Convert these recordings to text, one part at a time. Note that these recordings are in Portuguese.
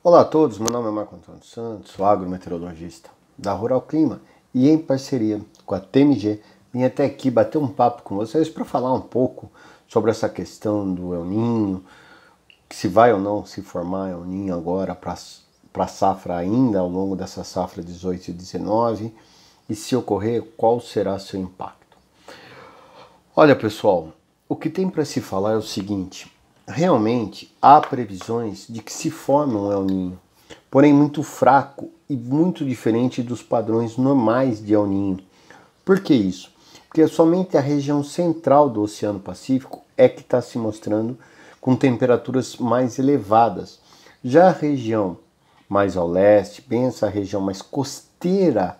Olá a todos, meu nome é Marco Antônio Santos, sou agrometeorologista da Rural Clima e em parceria com a TMG vim até aqui bater um papo com vocês para falar um pouco sobre essa questão do El Niño, se vai ou não se formar El Niño agora para a safra ainda ao longo dessa safra 18 e 19 e se ocorrer, qual será seu impacto. Olha pessoal, o que tem para se falar é o seguinte: realmente há previsões de que se forme um El Niño, porém muito fraco e muito diferente dos padrões normais de El Niño. Por que isso? Porque somente a região central do Oceano Pacífico é que está se mostrando com temperaturas mais elevadas. Já a região mais ao leste, bem essa região mais costeira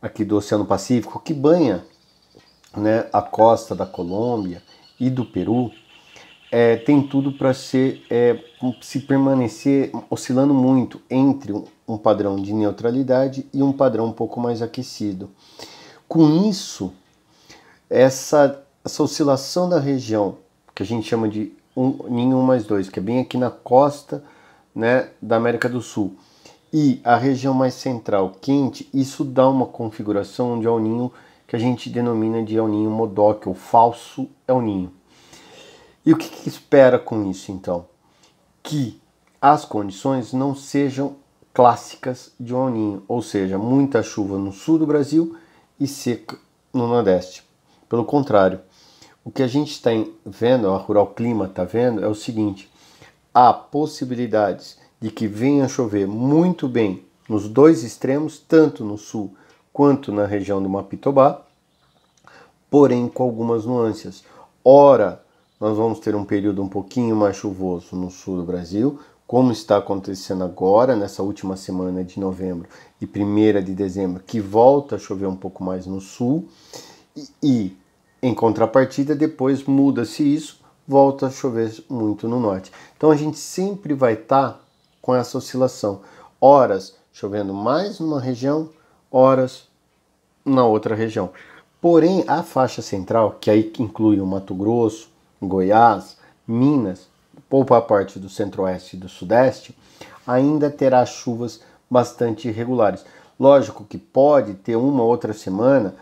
aqui do Oceano Pacífico, que banha, né, a costa da Colômbia e do Peru, tem tudo para se permanecer oscilando muito entre um padrão de neutralidade e um padrão um pouco mais aquecido. Com isso, essa oscilação da região, que a gente chama de Ninho 1+2, que é bem aqui na costa, né, da América do Sul, e a região mais central quente, isso dá uma configuração de El Niño que a gente denomina de El Niño Modoc, ou falso El Niño. E o que espera com isso, então? Que as condições não sejam clássicas de um El Niño, ou seja, muita chuva no sul do Brasil e seca no Nordeste. Pelo contrário, o que a gente está vendo, a Rural Clima está vendo, é o seguinte: há possibilidades de que venha chover muito bem nos dois extremos, tanto no sul quanto na região do Mapitobá, porém com algumas nuances. Ora, nós vamos ter um período um pouquinho mais chuvoso no sul do Brasil, como está acontecendo agora, nessa última semana de novembro e 1ª de dezembro, que volta a chover um pouco mais no sul, e em contrapartida, depois muda-se isso, volta a chover muito no norte. Então a gente sempre vai estar com essa oscilação, horas chovendo mais numa região, horas na outra região. Porém, a faixa central, que aí inclui o Mato Grosso, Goiás, Minas, poupa a parte do centro-oeste e do sudeste, ainda terá chuvas bastante irregulares. Lógico que pode ter uma outra semana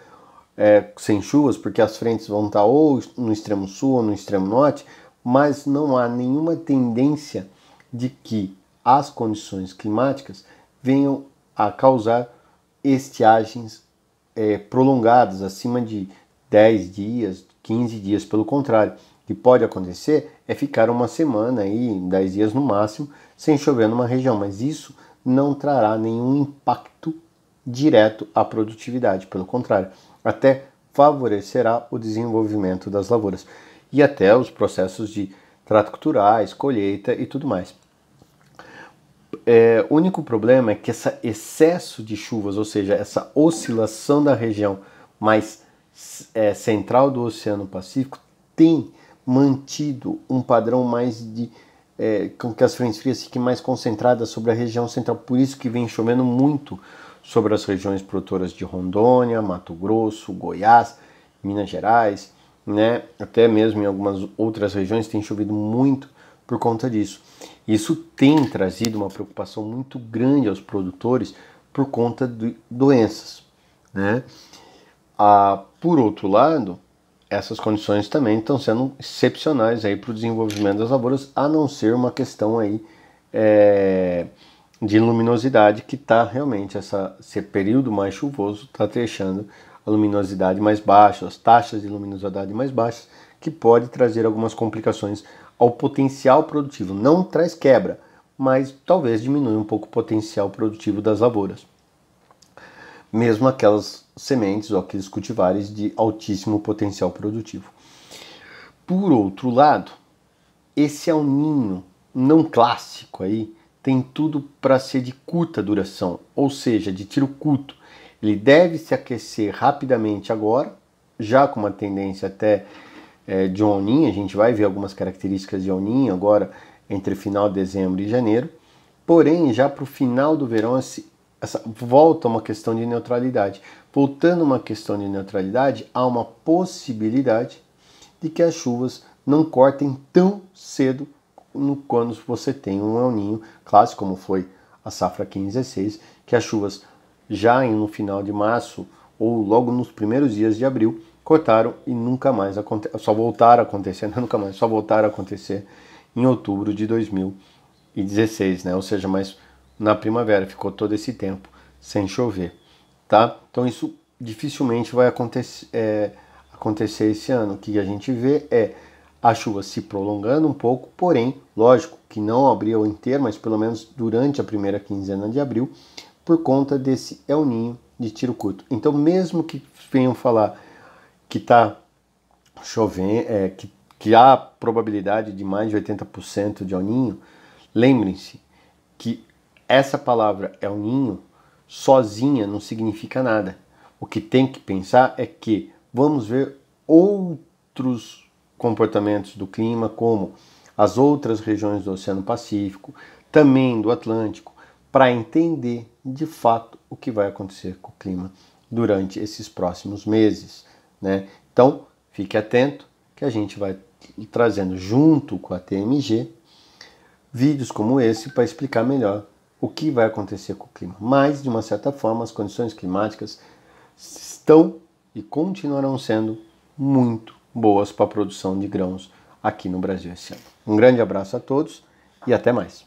sem chuvas, porque as frentes vão estar ou no extremo sul ou no extremo norte, mas não há nenhuma tendência de que as condições climáticas venham a causar estiagens prolongadas, acima de 10 dias, 15 dias. Pelo contrário, o que pode acontecer é ficar uma semana, aí, 10 dias no máximo, sem chover numa região, mas isso não trará nenhum impacto direto à produtividade, pelo contrário, até favorecerá o desenvolvimento das lavouras e até os processos de trato culturais, colheita e tudo mais. O único problema é que esse excesso de chuvas, ou seja, essa oscilação da região mais central do Oceano Pacífico, tem mantido um padrão mais com que as frentes frias fiquem mais concentradas sobre a região central. Por isso que vem chovendo muito sobre as regiões produtoras de Rondônia, Mato Grosso, Goiás, Minas Gerais, né? Até mesmo em algumas outras regiões tem chovido muito por conta disso. Isso tem trazido uma preocupação muito grande aos produtores por conta de doenças, né? Por outro lado, essas condições também estão sendo excepcionais aí para o desenvolvimento das lavouras, a não ser uma questão aí de luminosidade, que está realmente, esse período mais chuvoso está deixando a luminosidade mais baixa, as taxas de luminosidade mais baixas, que pode trazer algumas complicações ao potencial produtivo. Não traz quebra, mas talvez diminui um pouco o potencial produtivo das lavouras. Mesmo aquelas sementes ou aqueles cultivares de altíssimo potencial produtivo. Por outro lado, esse El Niño não clássico aí tem tudo para ser de curta duração, ou seja, de tiro curto. Ele deve se aquecer rapidamente agora, já com uma tendência até de um El Niño. A gente vai ver algumas características de El Niño agora entre final de dezembro e janeiro. Porém, já para o final do verão, volta uma questão de neutralidade. Voltando a uma questão de neutralidade, há uma possibilidade de que as chuvas não cortem tão cedo quando você tem um El Niño clássico, como foi a safra 15/16, que as chuvas já no final de março ou logo nos primeiros dias de abril cortaram e nunca mais só voltaram a acontecer, não nunca mais, só voltaram a acontecer em outubro de 2016, né? Ou seja, mas na primavera ficou todo esse tempo sem chover, tá? Então isso dificilmente vai acontecer esse ano. O que a gente vê é a chuva se prolongando um pouco, porém, lógico que não abril inteiro, mas pelo menos durante a primeira quinzena de abril, por conta desse El Niño de tiro curto. Então, mesmo que venham falar que está chovendo, que há probabilidade de mais de 80% de El Niño, lembrem-se que essa palavra El Niño sozinha não significa nada. O que tem que pensar é que vamos ver outros comportamentos do clima, como as outras regiões do Oceano Pacífico, também do Atlântico, para entender de fato o que vai acontecer com o clima durante esses próximos meses, né? Então, fique atento que a gente vai trazendo junto com a TMG vídeos como esse para explicar melhor o que vai acontecer com o clima. Mas, de uma certa forma, as condições climáticas estão e continuarão sendo muito boas para a produção de grãos aqui no Brasil esse ano. Um grande abraço a todos e até mais.